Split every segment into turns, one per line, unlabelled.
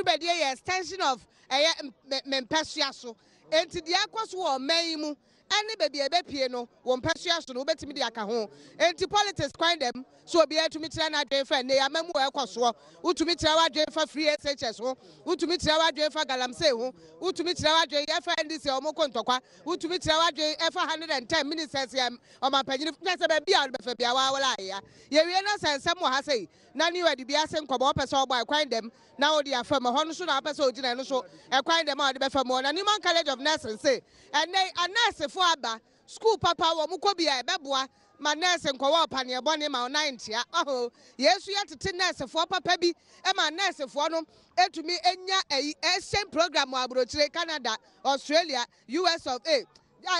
bedie extension of mempasuaso enti dia kwaso wo man any baby a bepie no won persuasion no betimi de aka ho enti politics kwan dem so obi atumi tira na adwen fa ne amamu ekoso utumi tira wa adwen fa free SHS ho utumi tira wa adwen fa galamsey ho utumi tira wa adwen fa NDC o moko ntokwa utumi tira wa adwen fa 110 ministers o mampanyini se be bia be fa bia wa wala ya ye wie na sensem ha sei na ni wadi bia se nkobo pese obo kwan dem na odi afam ho no so na pese ogina no so kwan dem a odi be fam na Newman College of Nursing say and a nurse for aba school papa wo mukọ bia ebeboa ma nurse nkowa opane ebone ma 90 oh yesu yatete nurse for papa bi e ma nurse for no etumi enya exchange program abrochire Canada Australia US of A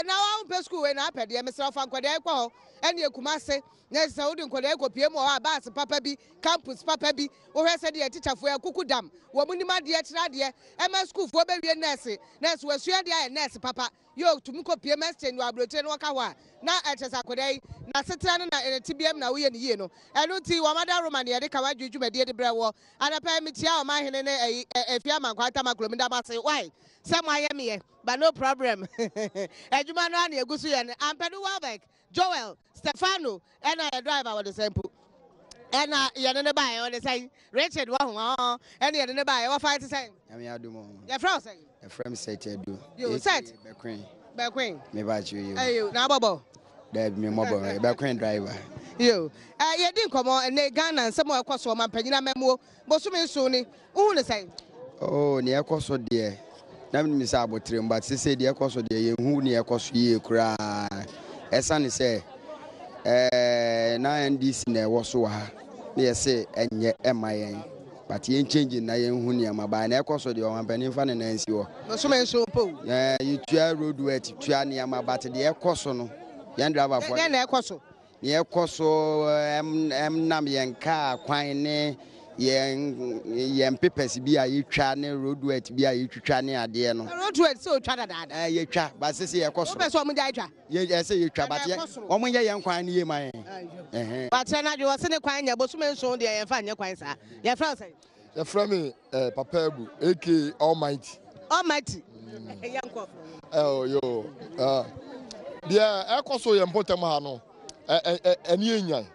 now I'm school when I paid myself and Kodeko and your Kumase. Next, Saudi Kodeko PM or Abbas, Papa B, Campus Papa B, or has said the teacher for a cuckoo dam. Womanima dear Tradia, Emma school for baby and nurse. Nurse was sure dear nurse, Papa. Yo, to Muko PMS and Wabroten Wakawa. Now at Sakode, Nasatan and a TBM now we and Yeno. I don't see Wamada Romania, the Kawaju, my dear Brawo, and a permitia, my a Fiamma, Quatama, Glomida, say why? Some Miami, but no problem. Ejumanani, Gusian, and Pedro Wabek, Joel, Stefano, and I drive our the same pool. And you're in the buy on the same Richard, and you're in the buy, what fight to say?
I mean, I do more.
Your frozen.
A friend said,
you said,
Queen. Maybe I you.
Hey, you, now, Bobo.
There be mobile, a Queen driver.
You didn't come on and they gun and somewhere across from my penina memo, Bosumi Suni, who the same. Oh, near Cosso dear. Nam Miss Abotrim, but she said, dear Cosso dear, who near Cosso ye cry. As Sunny say, nine this in there was so yes, say, and yet MIA. But he ain't changing na hunia ma ba na ekoso de o mampanin fa ne nansi wo no so men so po you tua road wet tua ne ma but de ekoso no yan driver for na ekoso ne ekoso nam yen ka kwan ne yen papers bi a yitwa ne road wet bi a yitwa ne ade no road wet so twa dada yitwa ba se se ekoso o be so mo ja yitwa ye se yitwa but ye o mo ye yen kwan ne ye man but na jo se ne kwan nya bo so men so de yen fa nya kwan sa ye fra say
ye fra me Papa Ebu AK Almighty
yanko
oh yo dia ekoso ye mpotem ha no eni enyan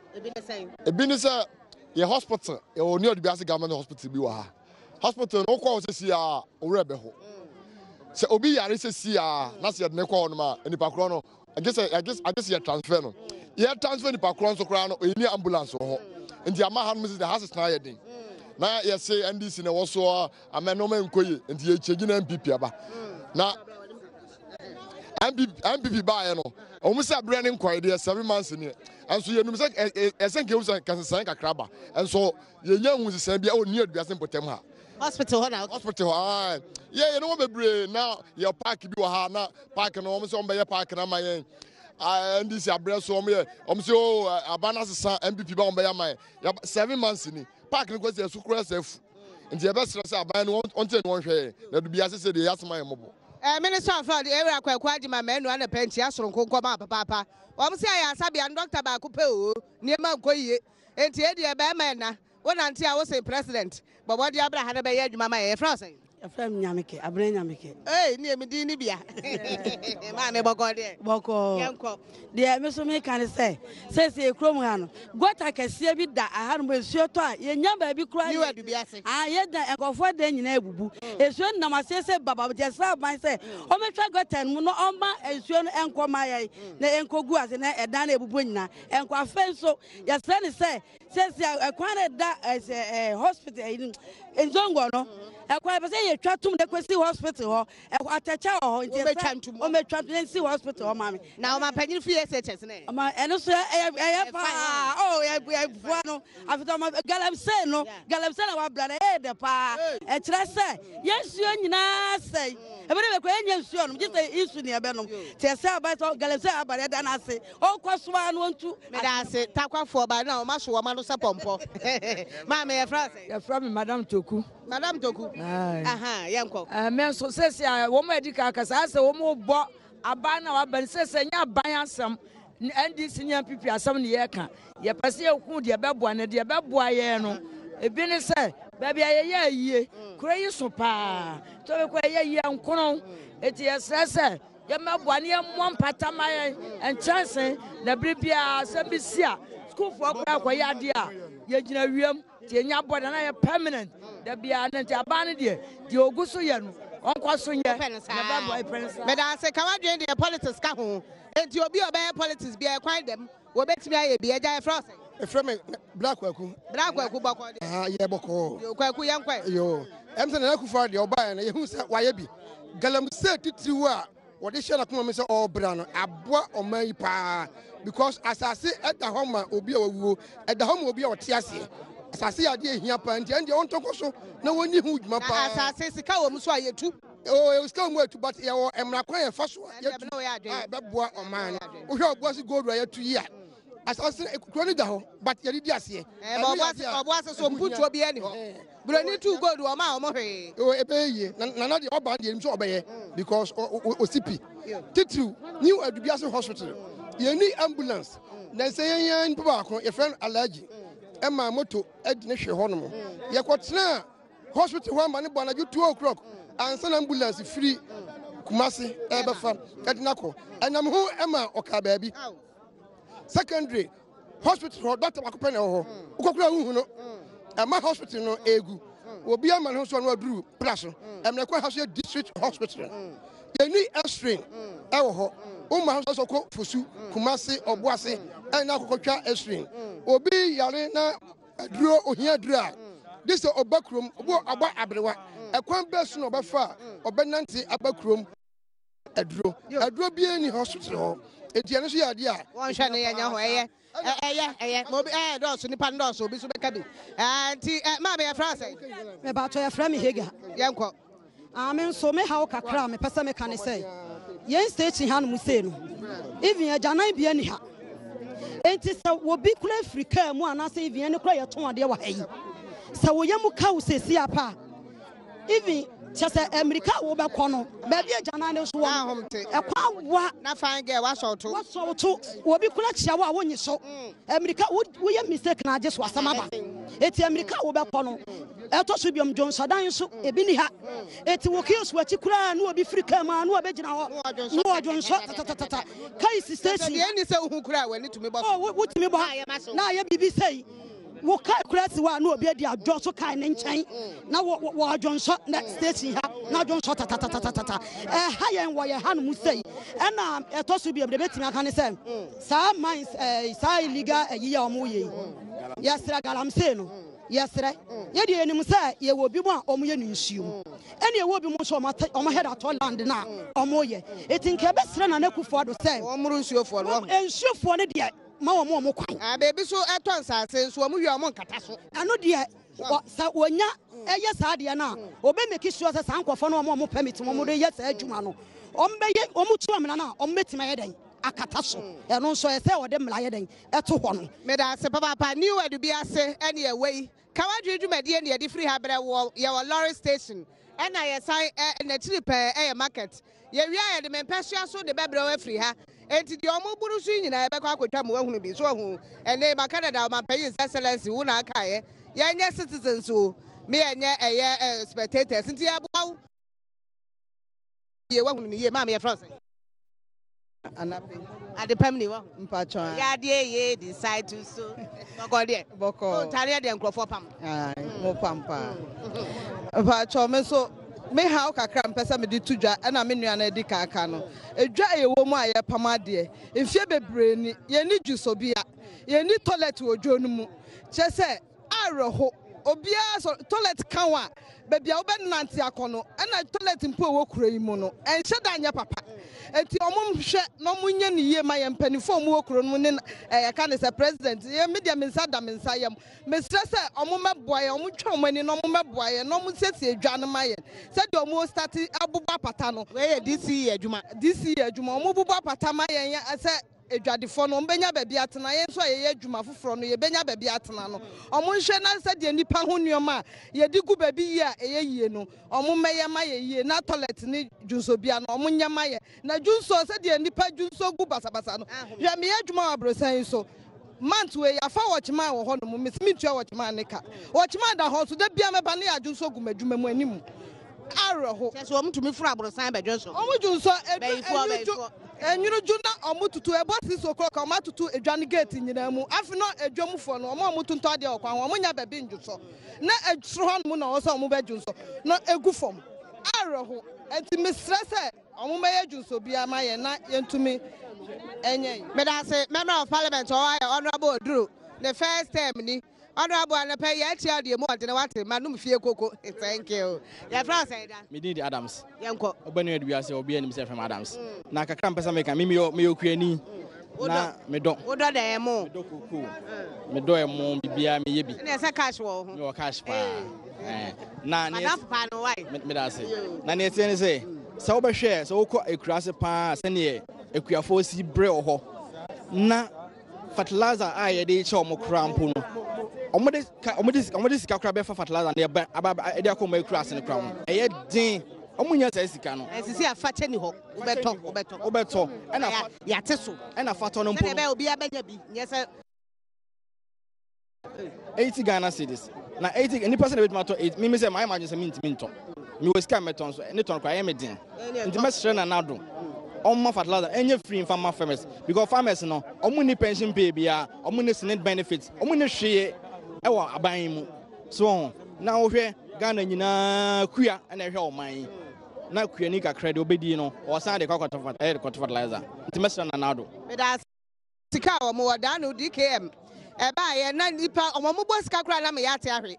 ebi ne say ye hospital ye oni odibiase government hospital bi wa ha hospital no kwa osesi a owre be ho se obi yare sesi a na se de ne kwa no ma enipa kro no I guess ye transfer no ye transfer nipa kro so kra no eni ambulance ho nti ama ha no the house na ye din na ye say NDC na wo so ameno ma nkoye nti ye chegi na MPP aba na MPP ba ye no o mu se abre ne nkoye de 7 months ni and so you know say esenke usa kansan kakraba and so ye nya hu sisan bia o ni aduase potem ha
hospital ho na
hospital ah ye no bebre na ye park bi wa ha na park no o so be park na mayen and this abre so o so abana sisan MPP ba o be ya mayen 7 months ni park ni ko se sukura sef nti ye be stress aban no on ten won hwe na du bia se de yasman ye mobo
Minister of Fraud, every quack, my men, and a penty, Astro, Papa. Say, I sabi and Doctor Bakupo, near Mankoye, and Tiadia Bamana, one until I was a president. But what the other had a bay, Mamma, Frozen. A friend Yamike, a brain Yamike. Eh, near Medinibia. Mamma Boko, Yanko. Dear Mr. Macan say, says a Cromano. What I can see with that, I had with your toy, you never be crying. You had to be asking. I yet that go for the Nebu. It's when Namasese Baba just saw myself. Oh, my got 10 no Oma and soon and Komaya, the Enko Guas and a Dane Buina, and Quafenso. Your son says I acquired that as a hospital in Zongono. I quite say you try to the Quasi Hospital or at a child or me Tramplancy Hospital, mammy. Now my penny free SHS. And also, after my Galamseno, Galamseno, brother, the pa, and say, yes, you say. I believe soon, just a issue near Benham. Tessa by Galamsena, but then I say, oh, cost 1 1 2. I say, Takwa for by now, Mashu Manusa Pompo. Mammy, from Madame Toku. Madame Toku. Aha, yanko. Men so says ya woman edika kasa say woman bo aba na wa ban say nya ban asam NDC nya pipi asam ne ye ka ye pese ye ku de beboa ne de beboa ye no ebi ne say
baby aye ye kura yi so pa to be kwa ye nkono eti yesese ye mabwane mo mpatama en chance na bribia sebisia school for kwa ya de a ye gina wiem ti nya boda na ye permanent da bia na ti abane de di oguso ye no onko so ye na ba boy pensa
me da se kawadwen de politics ka ho enti obi obey politics bia kwan dem wo betimi aye bia ja frost
e frame black kwaku
boko de
ye boko
yo kwaku yankwa
yo emse na kufa de oba na ye hu se waye bi galamse titiriwo a wode hye na koma me se obra no aboa oman pa because asase eda homa obi awuo eda homa obi a wote ase asase ade ehia pa nti ende on toko so na woni hu djuma pa
asase sika wo mso ayetu
oh sika mo etu but ye wo emra kwan ye fa so yetu beboa oman wo hwe oboasi gold wa yetu yi a asase ekuro ni da ho but ye di ase
oboasi so mputu obi ani ho broni tu gold wo ma o mo hwe
oh ebeye na de oba de mso obeye because osipi titru new adubiase hospital ye ni ambulance na se yan pa ko ye friend allergy Emma moto edine hwe ho no ye kwotena hospital ho ma ne bo na ju 2 o'clock ansa ambulance free kumase ebefa edina ko enam ho Emma oka baabi secondary hospital ho doctor akopene ho ukokura hu no Emma hospital no egu obi ama no so no aduru plus emna kwa hospital district hospital ye ni x-ray ewo ho umma ho so ko fusu kumase oboase ena kokotwa x-ray obi yare na aduro ohia adura this obakrom obo aba abrewa ekwan besu no obafa obenante abakrom aduro bi ani hospital ho etiane so yade a
won hwe ne yanya ho eye mo do so nipa ndo so obi so beka bi anti ma be ya France
me ba to ya fra me hega
yenko
amen so me ha o kakra me pesa me kan say yen station ha no mu say no even ajanan bi ani ha enti sa wo bi kula Africa mu anase even ne kula ye ton ade wa hayi sa wo yam ka wo sesi apa even chese America wo be kono ba bi ajanan ne so wo ekwa wa
na fine girl wa so to
wo bi kula chia wa wo nyi so America wo ye mistake na age so asama ba eti America wo be kono eto so biom Johnson dan so ebi ni ha eti wo kios wa ti kura na obi Africa ma na obi gina ho no Johnson tata kai station
ye ni se hu kura wa ni tumi bo
wo tumi bo na ye bibi sei wo kai kura si wa na obi adi adwo so kai ne nchen na wo Johnson na station ha na Johnson tata ha yen wo ye ha no mu sei na eto so biom de betimi aka ne se sa mines sa illegal ye omo ye yasra galam sei no yesre ye de enim say ye wo bi mu a omo ye nsuo ene ye wo bi mu so omo head at land na omo ye etinke be sre na nakufo do say
omo nsuo fo no
nsuo fo ne de ma omo kwan
baby so eton sase nsuo omo wi omo nkata so
ano de sa wonya eye sa de na obe make sure say sa nkofo no omo permit omo de ye sa adwuma no omo be ye omo tu amena na omo metima ye den akata so eno nso ye say ode mla ye den eto ho no
me da se papa new edu bi ase ene ye wei kawadwe dwumade ne ye free ha bere wo ye wo lorry station ena ye sai na chiri pe ye market ye wi aye de mempesua so de bebere wo free ha enti de omo buru so nyina ye be kwa akotwa mo ahunu bi so hu ene ba Canada ma pay his excellency wu na aka ye nye citizens o me enye eye spectators nti ya bo ye wa hunu ni ye ma me ye France
anape
ade pamni wo
mpacho
ya de ye decide to so boko tare de nkrofo pam
mo pampa mpacho me so me ha kakra mpesa me di tudwa na me nua na di kaka no edwa ye wo mu aye pam ade efie bebre ni ye ni jusobia ye ni toilet odwo no mu chese areho obia so toilet kanwa bebia wo be nante akono na toilet mpo wo kura yi mu no enhye da anya papa enti omum hwe no munye ne ye ma ye mpanifo mu wo kura no ne ka ne se president ye media mensa da mensa yam me stress omum meboa ye omum twa omani no omum meboa ye no omum sesi edwa no ma ye se de omum start abuba pata no
we ye DC
adwuma omum buba pata ma ye se edwadefo no mbenya baabi atena ye nso ye adwuma foforo no ye benya baabi atena no omo nhwe na nsa de nipa ho nneoma ye di gu baabi yi a eye yie no omo meye ma ye yie na toilet ni junso bia no omo nya ma ye na junso se de nipa junso gu basabasa no hwe me adwuma abrosan so month we afa watchman wo ho no mo miss me tua watchman ne ka watchman da ho so da bia meba ne adwo so gumadwuma mu anim areho
so om tumi fura abrosan bedwo so
om dwun so enyuru juna omututu ebo 6 o'clock omatutu edwane gate nyina mu afi no edwamufo no omutunto ade okwa ho omunya bebe ndwuso na edro ho no na wo so omubedwun so no egufom areho enti misrese omumeye dwunso bia ma ye na yentumi enye
medase member of parliament honorable Oduru the first time ni honorable anape ya tia de mu ante na wate manum fie koko thank you ya fra say da
me need Adams
yenko
ogbani adua se obi anim se from Adams na kakra mpesa meka me okuani na me do
da emo
me do koko me do emo bibia me yebi
na se cash wo
me wo cash pa na ne
madam pa no why
me da se na ne tie ne se wo be hwe se wo ko ekurase pa se ne ekuafo si bre ho na fertilizer aye de che omo krampo no omode sika kra be fa fertilizer na aba de akoma ekurase ne kram eye din omunya sa sika no
esisi afache ni ho
obeto ena
yate so
ena fato no mpo
na be obi abanya bi nyese
80 Ghana cedis na 80 any person bit matter 8 me say my imagine say minto me we sika meton so any ton kwa ye me din nti mesre na nado on fertilizer enye free in farmer farmers because farmers no omu ni pension pay bia omu ni senate benefits omu ni hwe ewo aban mu so na wo hwe Ghana nyina kua na hwe oman na kua ni kakra de obedi no o san de kwakota fertilizer nti mesra na nado
me da sika o mo da no DKM eba ye na nipa o mo bo sika kra na me yate ahwe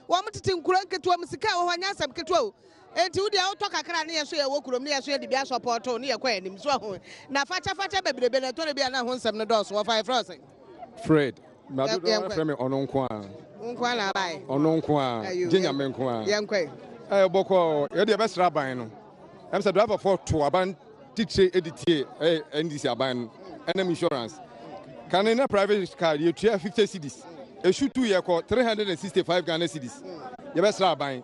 wo mo tete nkura nketo mo sika wo hanya asam keto enti wo dia wo to kakra ne yeso ye wo kurom ne yeso ye de bia support ne ye kwa anim so ho na facha bebrebe na to ne bia na ho nsem ne dos wo fa Fred
Fred ma do frame ononko
a na bai
ononko a jenya menko a
yenkwe
boko ye de besra ban no em say driver for to aban titre editie NDC aban enem insurance can in a private car you 50 cedis e shoot 2 year ko 365 Ghana cedis ye besra ban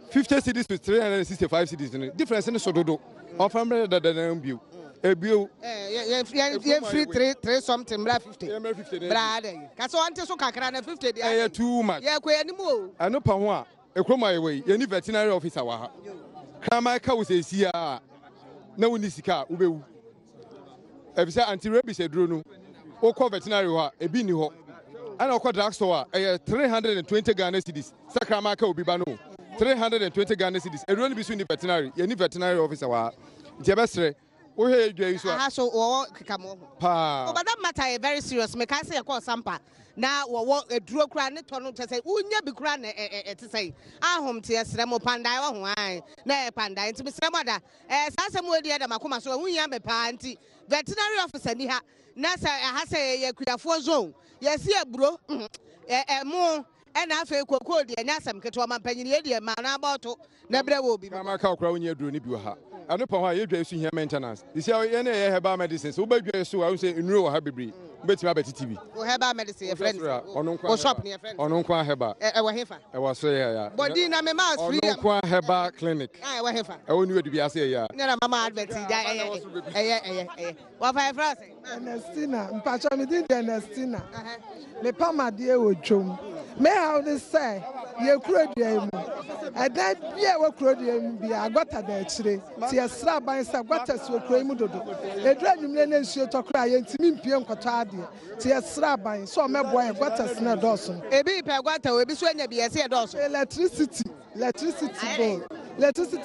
50 cedis to 365 cedis difference in sododo of family that bio ebio
ye free 3 something bra 50 bra dey ka so ante so kakra na 50 dey
too much
ye ko ani mo
ano pa ho a ekroma ye we ye ni veterinary officer wa ha krama ka wo se sia na woni sika wo bewu ebisa anti rabies eduro no wo ko veterinary ho ebi ni ho ana wo ko drug store 320 Ghana cedis sakrama ka obi ba no 320 Ghana cedis eduro ni bi so ni veterinary ye ni veterinary officer wa nti ebesre wo he edua iso
a so wo kikamo pa but that matter is very serious me can say e call sampa na wo eduro kura ne to no tese unya bi kura na etese ahom te esremo pandai wo ho an na e pandai nti mesremo da sasem we de makoma so unya me pa nti veterinary officer ni ha na sa ha say ye kuafo zone ye si eburo mo ena afa kokoo de nya asem keto ma panyini ye de ma na aboto na bre wo bi
ma ka okra unya eduro ni bi ha ano pa ho a ye dwa isu here maintenance this year ye na ye herbal medicine so ba dwa isu a say enuro wo ha bebri betima betiti bi
wo herbal medicine ye friend wo shop ni ye friend
ononkwa herbal
wo hefa
wo so ya
body na me ma free
ononkwa herbal clinic
wo hefa
wo ni wedu bi ase ya
na mama advert da wo fa France
Ernestina mpacho me di Ernestina me pa ma de wo dwom me how they say ye kuro dia mu ada bia wo kuro dia mu bia agota da akire ti esra ban sa agota si wo kuro mu dodo edura nwumre na nsuo tokra ye ntimi mpie nkoto ade ti esra ban so mebo ye agota si na doso
ebi pe agota o ebi so anya bi ese doso
electricity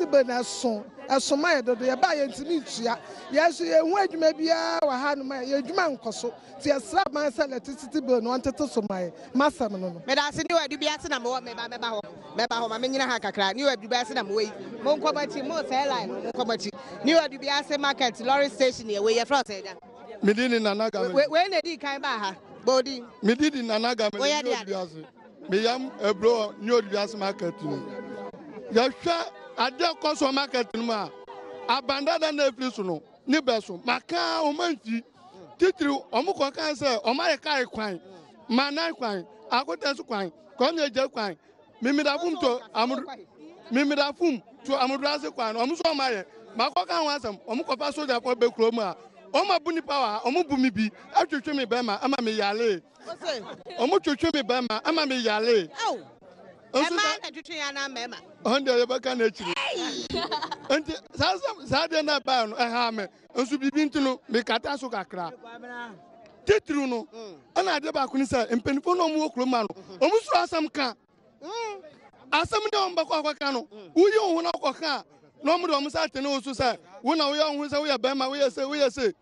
bill na so asoma ye dodo ye ba ye ntimi ntua ye so ye hu adwuma bia wa ha no ma ye adwuma nkoso ti esra ban sa electricity bill no anteto so mai masam no
me da se ni wa dubia se na me ba ho ma me nyina ha kakra ni wa dubia se na me we mo nkomati mo say line mo nkomati ni wa dubia se market lorry station ye we ye front e da
medini nanaga
we na di kan ba ha body
medini nanaga me dubia se me yam ebro ni odubia se market no ya hwa ade koso market no ma abanda da na free so no ni beso maka o manfi titiri omuko kan se o mare kai kwan mana kwan akota su kwan ko na je kwan mimidafum to amudurase kwan o muso mare mako kan wasam omuko fa soja for be kro mu a Oma buni power, omu bumi bi. Atwetwe me bema ama me yale. Omu twetwe me bema ama me yale.
Oh. Ema na twetwe ya na mema.
Onde ye baka na chiri. Enti sa de na ba no ha me. Nsu bibi ntino me kata so kakra. Titru no. Ana de ba kuni sa empenifo no omu okro ma no. Omu suru asam ka. Asam de omba kwa kwa no. Uyi ohun na kwa ka. No mu de omu sa tene osu sa. Wo na wo ya ohun sa wo ya bema wo ya se.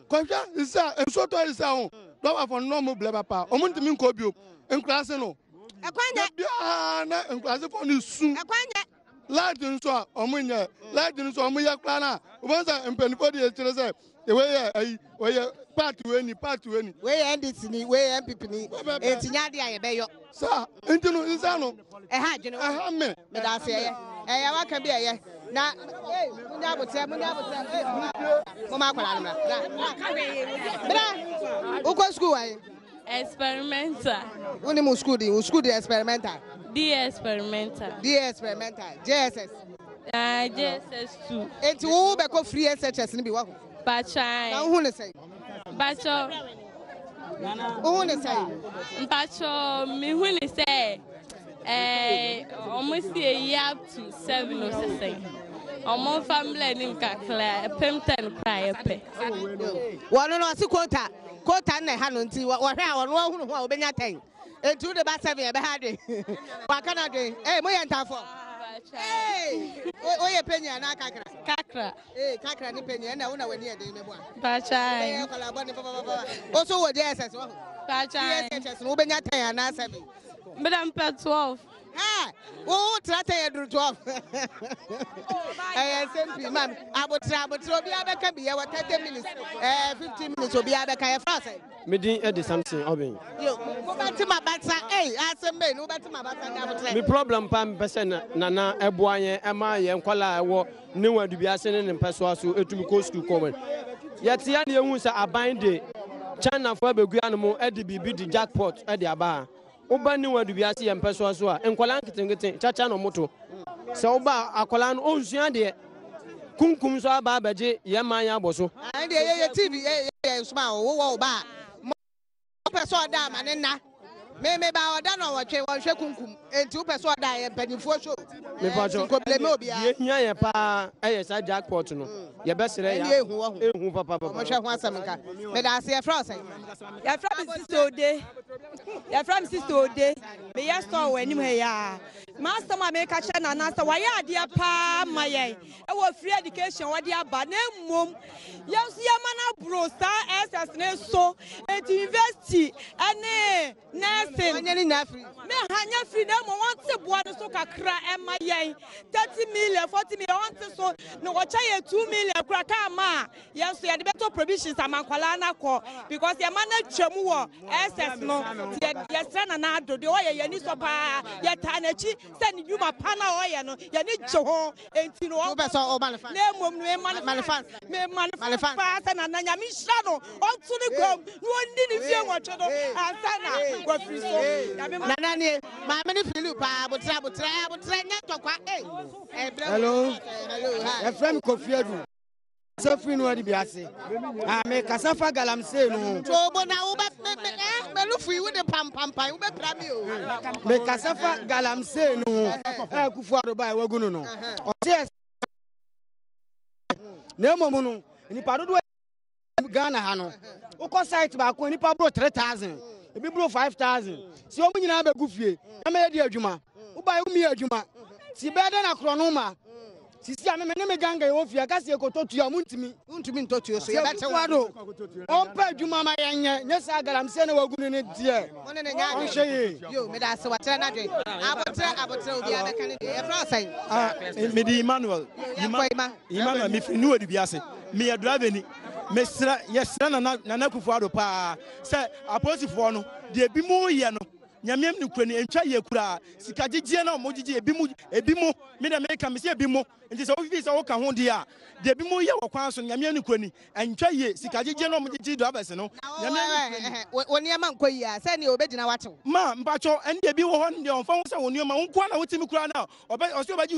Kwahwa isa enso to isa ho. Do ba fo no mu ble papa. Omu ntimi nko bio. Enkrase no.
Ekwanya
bia na enkrase fo ni su.
Ekwanya
Latin so omunye. Latin so omuye kra na. Obanza empenifo de kire se. We ye part we ni.
We NDC ni, we MPP ni. Entinya de aye beyo.
Sa, entino isa no.
Ha dwene.
Me.
Me da se ye. Wa kan bi ye. Na munya abotre. Mo ma kwala na. Bra. Uko school why?
Experimental.
Uni mu school di experimental.
D experimental.
JSS.
JSS 2.
Enti wo be ko free SHS ni bi wa.
Bachai.
Na hu ne say.
Bacho.
Hu ne say.
Bacho mi hu ne say. Almost a year up to 7 or 6. Almost family nim kakla pemten cry pe.
One no asi quota na ha no nti wo hwe a wo no hu ho obenya 10. Etu de ba 7 e be ha de. Wa kana de. Mo ye ntafo. Oye penya na kakra. Kakra ni penya na una wani e de mebo a.
Bachai.
Kola boni papa. Also wo JSS wo.
Bachai.
JSS no obenya 10 na 7.
Madam 12.
Oh, trata ya duru 12. SMP mam. Abotra obi abeka biya wa 30 minutes. 15 minutes obi abeka ya frase.
Medin e de something obin.
Yo, go bati mabata. Asembe no bati mabata na abotra.
Me problem pam person na eboanye ema ye nkwala ewo ne wadu bi ase ne mpeso aso etumi ko school common. Yet ya ne hu sa aban de China for abegu anmo e de bibi di jackpot e de aba. Oba ni wadu bi ase ye mpeso aso a enkwala nketengete chacha no moto. Se oba akwala no onsuan de kunkum so aba abaje ye man ya boso.
And ye TV ye small wo ba. Mo peso da ma ne na. Me ba oda no wo hwe kunkum. Enti wo peso da ye mpanifo show.
Me pacho.
Probleme obi a.
Ye hia ye pa e sa jackpot no. Ye besere ya. Ehu papa.
Mo hwe ho asam nka. Me da se ye frost.
Ya from sister ode. Me ya store we nim he ya. Master ma me ka che na na sa wa ya ade pa maye. E wo free education wo de aba na mmom. Yenso ya mana bro star SS ne so at university ane nursing.
Onye ni na free.
Me hanya free na mo want to boa so kakra e maye. 30 million 40 million want so no wo cha ye 2 million kura ka ma. Yenso ya de beto provisions amankwala na ko because ya mana twam wo SS no. Ye sra na do de wo ye ni so pa ye ta na chi se ni dwuma pa na wo ye no ye ni gye ho enti no
wo beso o manifest
na mom no e manifest me manifest pa se na nya mi hra no on to the gom no ni ni fie wo twe no ansa na go free so ya me
na ni ma me ni feel pa botra nya tokwa
hello e frame Kofi Adu Safri no adi bi ase me kasafa galamse no
to bo na wo me lu fu wo de pam wo be pra mi o
me kasafa galamse no Kufu Adu ba wagunu no o se na momu no nipa dodo Ghana ha no uko site ba ko nipa bro 3000 ebi bro 5000 si o munyina be gufie na me di adwuma wo ba umi adwuma si be da na kro no ma sisi ame me ganga yo fia ka se ekototu ya muntimi
ntotu so ye bete
wado on pa adwuma ma yenye nye sa galam se na wagunu ne die
wona ne nya
on hye
yo me da se watra na dwen abotra obi abeka ne e fra sai
me di Emmanuel me fi nu odi biase me ya driver ni mesra yesra na Kufu Adu pa se aposifo no de bi mu ye no nyamem ni kwani entwa ye kura sika gigye na mo gigye ebi mu me da make me se ebi mu nti se ofifi se wo ka ho de a de bi mu ye wo kwan so nyamem ni kwani entwa ye sika gigye na mo gigye do abese no
nyamem woni ama nkoyi a se ne obegina watew
ma mpacho ende bi wo ho nde onfa wo se woni ma wo kwa na wotimi kura na osi obaji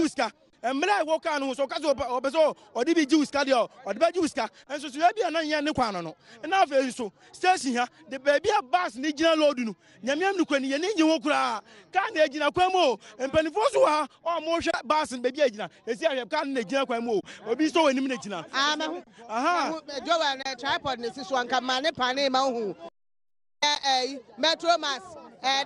uska emre wo kan no so ka so obeso odi bi ji uska de odi ba ji uska enso so ya bia na nya ne kwan no na afa so station ha de baby a bus ni gina load no nyamiam ni kwani ye ni nyi ho kura ka na agina kwan mu empanifo so ha o mo hwe bus baby agina esi ahwe ka na agina kwan mu obi so wani mi na gina
mehu aha jowa na tripod ne siso anka ma ne pane ma hu metro mass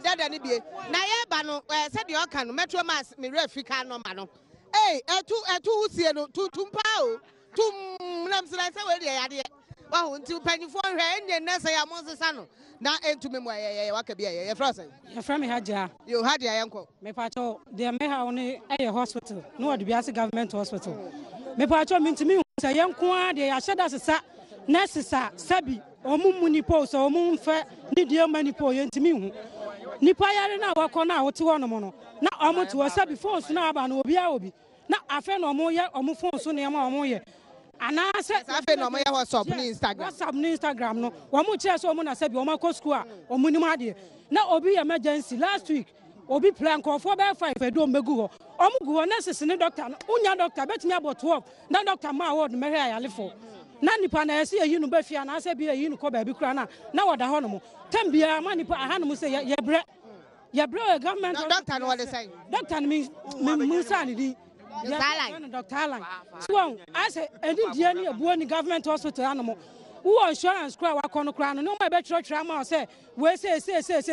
dada ni bie na ye ba no se de oka no metro mass me refika no ma no etu usie no tumpa o tum nam sra se we de yade wa hu nti panifo hwe enye na se ya monsesa no na entumi mu ye waka bia ye fra se
ye fra me haja
yo haja yenko
me pacho de me ha oni hospital no de biase government hospital me pacho mintimi hu se yenko a de ya hyeda sesa na sesa sabi omumu ni po so omumfa ni de mani po yentimi hu nipa yare na wakọ na wote ho no mo no na omoto sabi phone so na aba na obi a obi na afa na omo ye omo phone so na ma omo ye ana se
afa na omo ye WhatsApp ni
Instagram no omo che so omo na sabi omo ko school a omo ni ma de na obi emergency last week obi plan call for by 5 edo megu ho omo gu ho nurses ni doctor no unya doctor betimi about 12 na doctor ma award me hwe ayalefo na nipa na ese yi no ba fia na ase bi yi no ko ba bi kura na woda ho no mo tambia ma nipa aha no mo se ye bre government
doctor no wale say
doctor me san di doctor Alan so I say edi die ni ebuo ni government hospital ano mo wo insurance kura wa kono kura no ma be tro ma say we say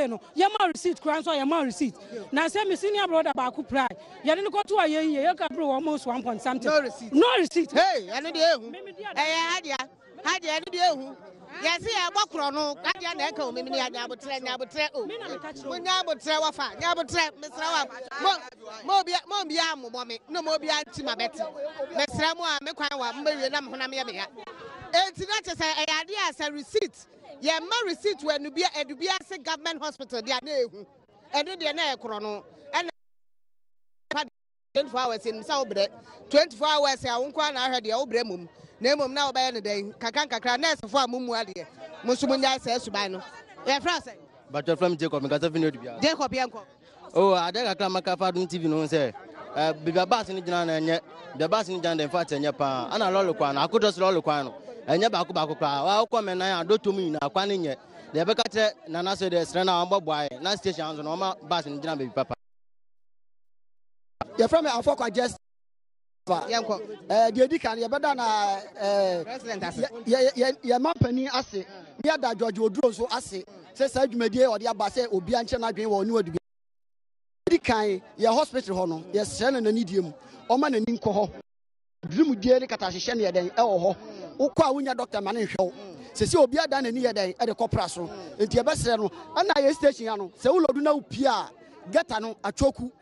no ye ma receipt kura so ye ma receipt na say me senior brother ba ku pray ye ni ko to aye ye ka bro almost 1 point something no receipt
hey ene de ehu hadia ene de ehu yes ya gbakro no hadia na eka o me ni hadia abotre o nya abotre wa fa nya abotre mesra wa mo bia ammo me no mo bia anti ma beti mesra mu a me kwan wa mbewie na me hona me ya enti na che say eyade asa receipt ye ma receipt we no bia edubia se government hospital dia na ehu eno de na ekro no ena 24 hours in sa obre 24 hours ya wonko na ahwe de obre mum na emom na obaye ne den kakra nurse fo amumu ade musumu nya sa suban no ye fra say
but your from Jacob me gasa video bia
Jacob yanko
oh ade kakra maka fa dun TV no say bibia bass ni gina na enye bibia bass ni gina den fa tenye pa ana lolo kwa na akodo so lolo kwa no enye ba ko kwa wa ko me na adoto mu na kwa ne nye de be ka te na na so de sre na amboboae na station so no ma bass ni gina baby papa
ye from me afọ kwa just
yanko
de edi kan ye beda na
president ase
ye mampani ase ye da George Oduro so ase se sa adwumadie o de aba se obi anche na dwen wo ni wadu edi kan ye hospital ho no ye sre na nani die mu o ma nani nko ho dream die ni kata hye ne ye den e wo ho ukọ a wonya doctor ma ne hwew se se obi ada nani ye den e de kopra so enti ye be sre no ana ye station ya no se wo lodu na upia geta no achoku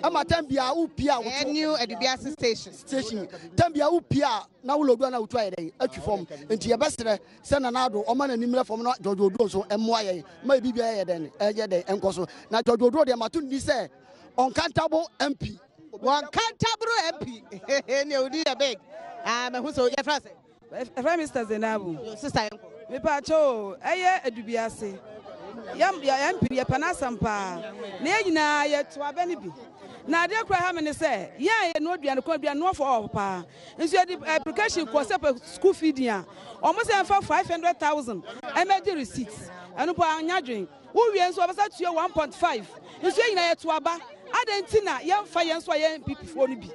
ama tambia upia wo
new edubiasi station
tambia upia na wo lodu na wutu ayeden atwi fom enti ye be sre se na nado o ma na nimre fom no George Oduro so emmo ayen ma bibia ayeden ayeden enko so na George Oduro de matu ni se uncountable MP
ne odi ya big me hu so ye fra say
Prime Minister Zenabu
sister yanko
me pa cho eye edubiase yam MP ye panasampa na nyina ye to abani bi na de kra ha me ne say ye no aduane ko aduane no for pa nso di application ko se school feeding a omo se fa 500,000 emergency receipts anu pa anyadwen wo wie nso obasa tuo 1.5 nso nyina ye to aba adentina ye mfa ye nso ye MP fo no bi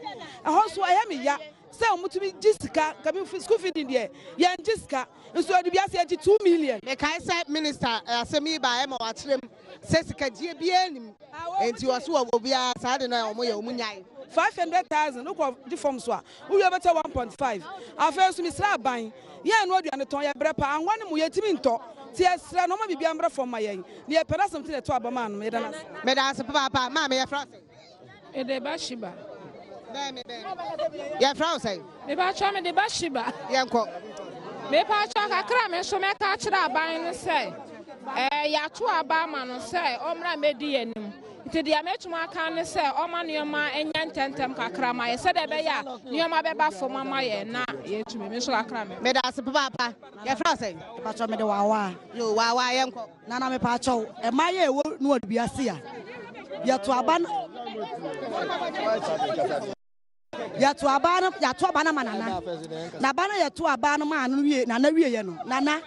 ho so ye me ya se omutumi jisika kabi school feeding de ye jisika nso odi bia se 2 million
me kai say minister asemi ba e ma wa trem se sika die bia nim enti wo so wo bia sa de na omo ye omunyai
500,000 no di form so a wo ye beta 1.5 afa so misra ban ye no aduane ton ye bre pa anwane mu ye timi nto ti esra no ma bibia mbra form ma ye ne ye pera something to abama no me da
papa ma me ye fra
e de ba shiba
ye fra say
me ba cha me de ba shiba
yanko
me pa cha kakra me so me ka kira aban ne say ya to aba ma no say omra medi anim nti dia metuma aka ne say oma nioma enya ntentem kakra ma ye se de be ya nioma be ba fo mama ye na ye tumi me so kakra
me da se papa ye fra say
pa cho me de wawa
yo wawa yanko
na me pa cho e ma ye wo no adubiase a ye to aba ya to abana manana na bana ya to abana ma anu wie na wie ye no nana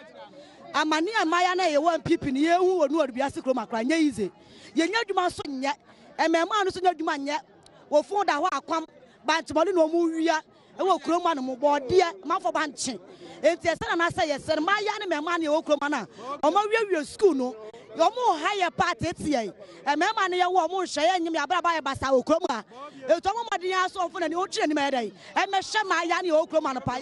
amani amaya na ye wan pipi ni ye hu wonu odubiase kro makra nya ize ye nya dwuma so nya emema anu so nya dwuma nya wo fun da ho akwam ba ntmole no mu wia e wo kro ma no mo bode mafo ba nche enti ese na say yes ma ya ne mema na ye wo kro ma na o ma wie school no yo mo higher party tie emema na ye wo mo hwe ye nyim ya bra ba ye basa wo kro ma eto mo made ya so fun na ni o kire ni ma dai e me hwe ma ya ne ye wo kro ma no pa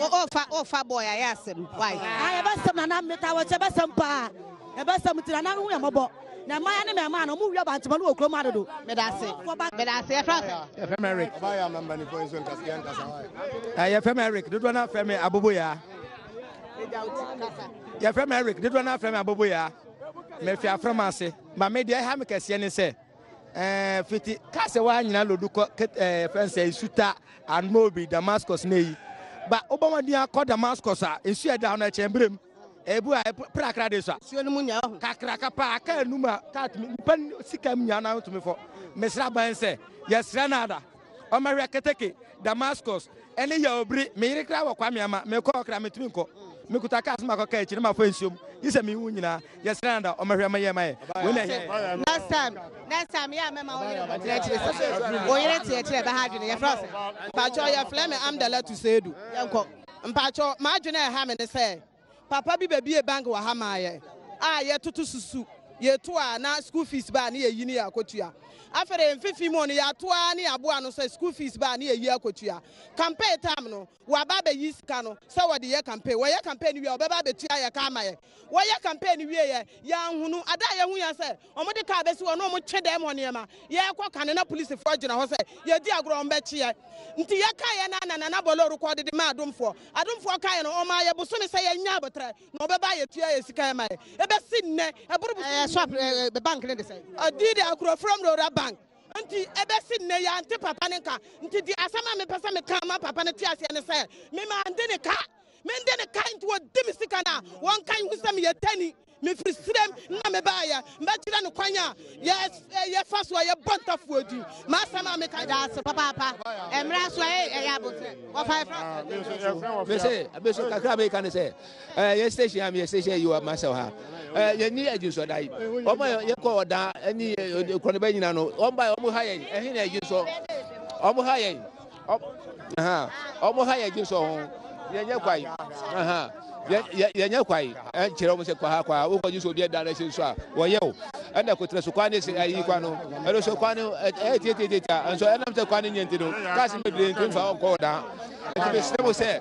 o fa boy ya asem why
ai ba sem na meta wo che ba sem pa e ba sem tira na hu ya mobo na maya ne mema no mu wi abantima no okro ma dodo medase efrase
Eric ba ya member ni for so nkasian kasa ya fem Eric dodo na fem aboboya ya fem Eric dodo na fem aboboya me fi aframase ma me dia ha me kase ne se fiti kase wa nyina lodu ko fence isuta and mobi Damascus nei ba obama dia ko Damascus a esu e da na chembrem ebu a prakra de so
suo no munya ho
kakra kapa ka numa ka pan sika munya na to me fo mesra ban se yesra nada o ma hwe keteke Damascus ene ya obri me yire kra wa kwa me ama me ko kra metumi nko me kuta ka asma ko ka echi ma fo ensiom yise me hu nyina yesra nada o ma hwe ma ye ma ye we na he
next time ya me ma wo yire tie be ha dwene ye frost
mpacho ya flame am the let to say do yenko mpacho ma dwene ha me ne say papa bi baby e bank wa ha ma ye ye tutu susu ye to a na school fees ba na ye yi ni akotua afere mfifi mu no ya to a na abo ano so school fees ba na ye yi akotua campaign time no wa ba be yi sika no so wo de ye campaign wo ye campaign wi obeba be tua ye ka ma ye wo ye campaign wi ye ya hunu ada ye hu ya se omo de ka be si wo no mo twe dem ho ne ma ye kwa kan na police for gina ho se ye di agro ombe chi ye nti ye ka ye na bolo record de ma adomfo ka ye no o ma ye bo so me se ye nya abotre na obeba ye tua ye sika ye ma ye e be si nne e buru
shop the bank ne de say
did agro from the bank nti ebe si nne ya nti papa ne ka nti di asama me pesa me ka ma papa ne ti ase ne se me ma ande ne ka nti wo di mi sika na won kan hu se me ye tani me frisrem na me ba ya mba tira no kwanya ye fa so ye bontafu odi ma asama me ka da se papa emra so ya botre wo fa
me say abeso kakra me kan say ye station you are myself ha ye ni ajuso dai o ma ye ko oda ani ko ne ba nyina no o ba o mu ha ye ehin na ajuso o mu ha ye o mu ha ye ajuso ho ye nya kwai ye nya kwai kire mo se kwa o ko juso bi direction so a wo ye o ana ko treso kwa ne se ayi kwa no ero so kwa no tietietia so enam se kwa ne nyenti no kasi me bi ntu fa ko oda nti be se mo se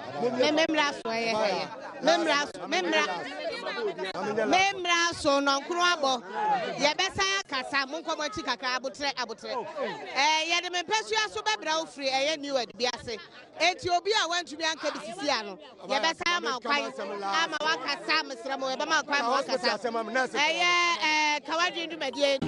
memra so ye memra so no nkro abo ye besa kasa mo nkomo chi kakra abotre ye de me pesua so bebra wo free ye new word bi ase enti obi a wantumi anka bi sisi ano ye besa ma kwan ama wakasa mesramo ye ba ma kwan ma wakasa kawadwe ndumedie